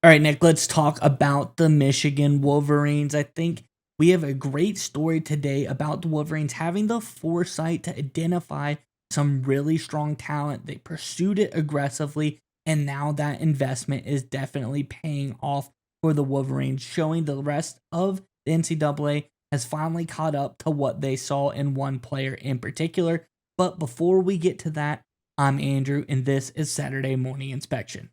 All right, Nick, let's talk about the Michigan Wolverines. I think we have a great story today about the Wolverines having the foresight to identify some really strong talent. They pursued it aggressively, and now that investment is definitely paying off for the Wolverines, showing the rest of the NCAA has finally caught up to what they saw in one player in particular. But before we get to that, I'm Andrew, and this is Saturday Morning Inspection.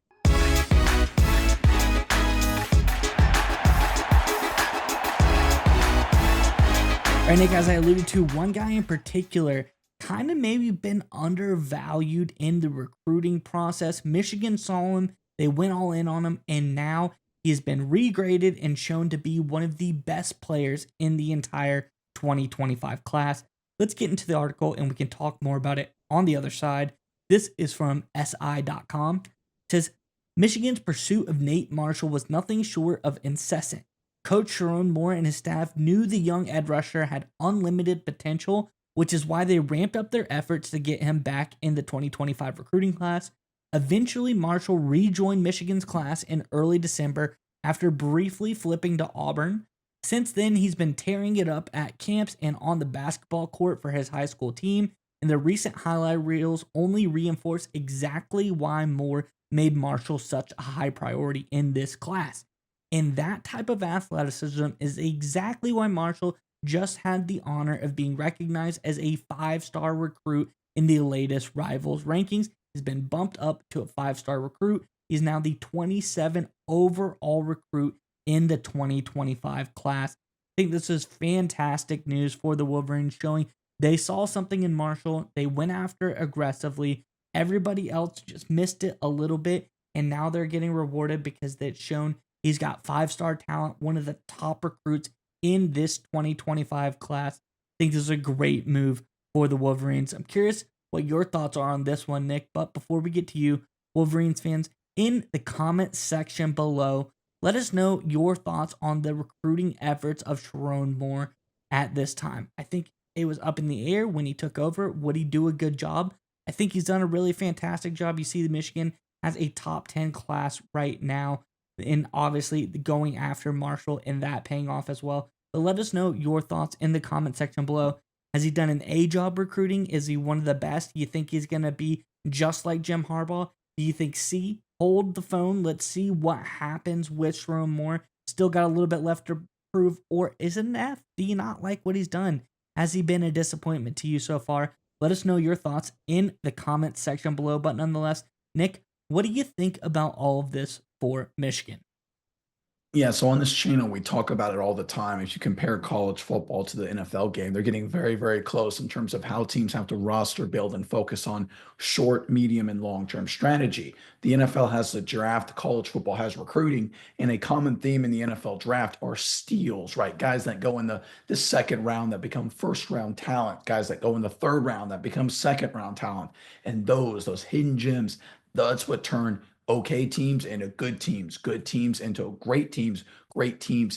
All right, Nick, as I alluded to, one guy in particular kind of maybe been undervalued in the recruiting process. Michigan saw him, they went all in on him, and now he has been regraded and shown to be one of the best players in the entire 2025 class. Let's get into the article and we can talk more about it on the other side. This is from SI.com. It says Michigan's pursuit of Nate Marshall was nothing short of incessant. Coach Sharon Moore and his staff knew the young edge rusher had unlimited potential, which is why they ramped up their efforts to get him back in the 2025 recruiting class. Eventually, Marshall rejoined Michigan's class in early December after briefly flipping to Auburn. Since then, he's been tearing it up at camps and on the basketball court for his high school team, and the recent highlight reels only reinforce exactly why Moore made Marshall such a high priority in this class. And that type of athleticism is exactly why Marshall just had the honor of being recognized as a 5-star recruit in the latest Rivals rankings. He's been bumped up to a 5-star recruit. He's now the 27 overall recruit in the 2025 class. I think this is fantastic news for the Wolverines, showing they saw something in Marshall. They went after it aggressively. Everybody else just missed it a little bit, and now they're getting rewarded because they've shown he's got 5-star talent, one of the top recruits in this 2025 class. I think this is a great move for the Wolverines. I'm curious what your thoughts are on this one, Nick. But before we get to you, Wolverines fans, in the comment section below, let us know your thoughts on the recruiting efforts of Sharon Moore at this time. I think it was up in the air when he took over. Would he do a good job? I think he's done a really fantastic job. You see, the Michigan has a top 10 class right now, and obviously going after Marshall and that paying off as well. But let us know your thoughts in the comment section below. Has he done an A job recruiting? Is he one of the best? Do you think he's going to be just like Jim Harbaugh? Do you think C, hold the phone, let's see what happens with Sharon Moore? Still got a little bit left to prove. Or is it an F? Do you not like what he's done? Has he been a disappointment to you so far? Let us know your thoughts in the comment section below. But nonetheless, Nick, what do you think about all of this for Michigan? Yeah, so on this channel, we talk about it all the time. If you compare college football to the NFL game, they're getting very, very close in terms of how teams have to roster build and focus on short, medium, and long-term strategy. The NFL has the draft, college football has recruiting, and a common theme in the NFL draft are steals, right? Guys that go in the second round that become first round talent, guys that go in the third round that become second round talent. And those hidden gems, that's what turn okay teams into good teams into great teams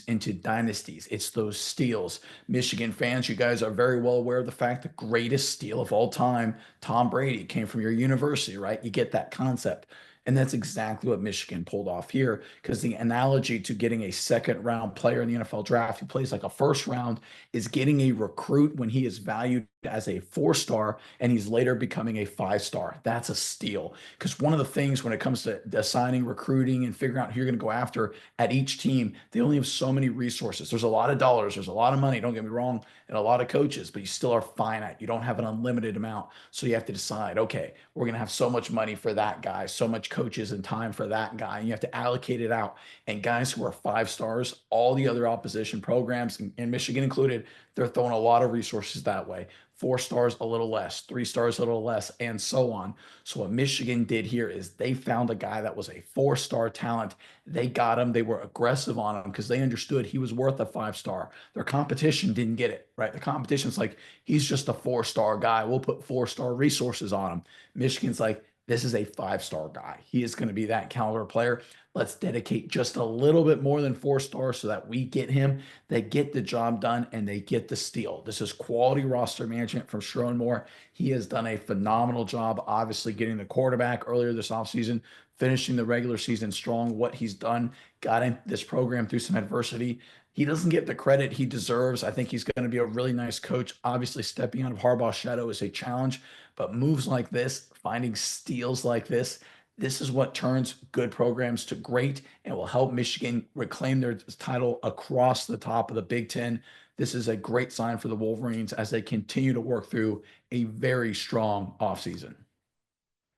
into dynasties. It's those steals. Michigan fans, you guys are very well aware of the fact the greatest steal of all time, Tom Brady, came from your university, right? You get that concept. And that's exactly what Michigan pulled off here, because the analogy to getting a second round player in the NFL draft who plays like a first round is getting a recruit when he is valued as a 4-star and he's later becoming a 5-star. That's a steal. Because one of the things when it comes to assigning, recruiting, and figuring out who you're going to go after at each team, they only have so many resources. There's a lot of dollars, there's a lot of money, don't get me wrong, and a lot of coaches, but you still are finite. You don't have an unlimited amount. So you have to decide, okay, we're going to have so much money for that guy, so much coaches and time for that guy. And you have to allocate it out. And guys who are 5-stars, all the other opposition programs, and Michigan included, they're throwing a lot of resources that way. 4 stars, a little less, 3 stars, a little less, and so on. So what Michigan did here is they found a guy that was a 4-star talent. They got him. They were aggressive on him because they understood he was worth a 5-star. Their competition didn't get it, right? The competition's like, he's just a 4-star guy. We'll put 4-star resources on him. Michigan's like, this is a 5-star guy. He is going to be that caliber player. Let's dedicate just a little bit more than 4 stars so that we get him. They get the job done and they get the steal. This is quality roster management from Sharon Moore. He has done a phenomenal job, obviously, getting the quarterback earlier this offseason. finishing the regular season strong, what he's done, got in this program through some adversity. He doesn't get the credit he deserves. I think he's going to be a really nice coach. Obviously, stepping out of Harbaugh's shadow is a challenge, but moves like this, finding steals like this is what turns good programs to great and will help Michigan reclaim their title across the top of the Big Ten. This is a great sign for the Wolverines as they continue to work through a very strong offseason.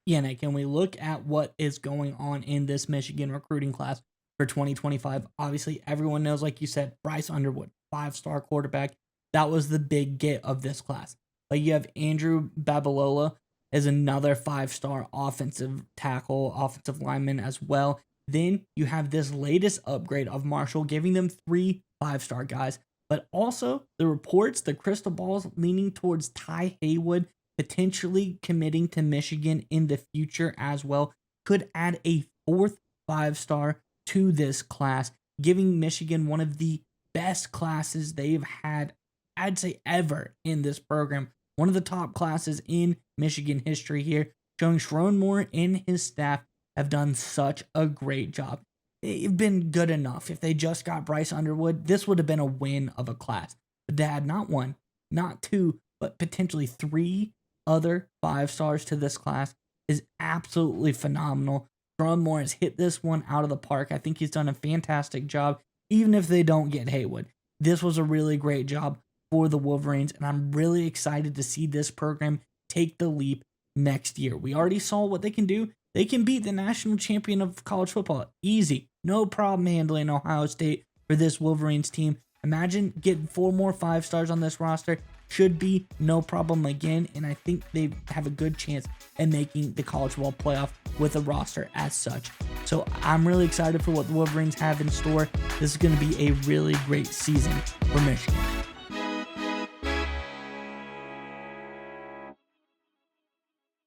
Yeah, Nick, and we look at what is going on in this Michigan recruiting class for 2025. Obviously, everyone knows, like you said, Bryce Underwood, 5-star quarterback. That was the big get of this class. But you have Andrew Babalola as another 5-star offensive tackle, offensive lineman as well. Then you have this latest upgrade of Marshall, giving them 3 5-star guys. But also the reports, the crystal balls leaning towards Ty Haywood potentially committing to Michigan in the future as well, could add a 4th 5-star to this class, giving Michigan one of the best classes they've had, I'd say, ever in this program. One of the top classes in Michigan history here, showing Sharon Moore and his staff have done such a great job. It's been good enough. If they just got Bryce Underwood, this would have been a win of a class. But to add not 1, not 2, but potentially 3 other 5-stars to this class is absolutely phenomenal. Sharon Moore has hit this one out of the park. I think he's done a fantastic job, even if they don't get Haywood. This was a really great job for the Wolverines, and I'm really excited to see this program take the leap next year. We already saw what they can do. They can beat the national champion of college football. Easy. No problem handling Ohio State for this Wolverines team. Imagine getting 4 more 5-stars on this roster. Should be no problem again, and I think they have a good chance at making the college football playoff with a roster as such. So I'm really excited for what the Wolverines have in store. This is going to be a really great season for Michigan.